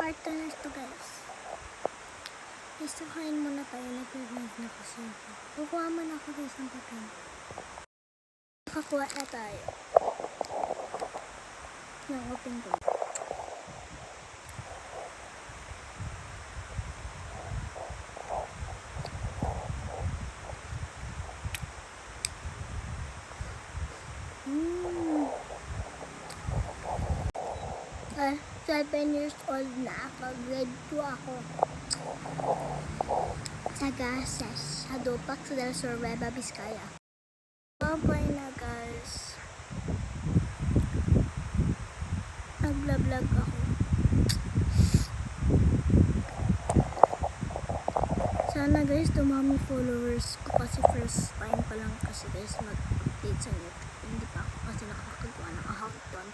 partners to guys. Isukain muna tayo, nag-review na kasi ako. Kukuha muna ako guys ng papel. Nakakuha na tayo. Nang-open ko. Ah, 7 years old na ako. Grade 2 ako. Sa Gases, sa Dupac del Sur, Nueva Vizcaya. Bye na guys. Nagla-vlog ako. Sana guys, dumami followers ko kasi first time pa lang kasi guys mag-update sa YouTube. Hindi pa ako kasi nakakagawa ng account doon.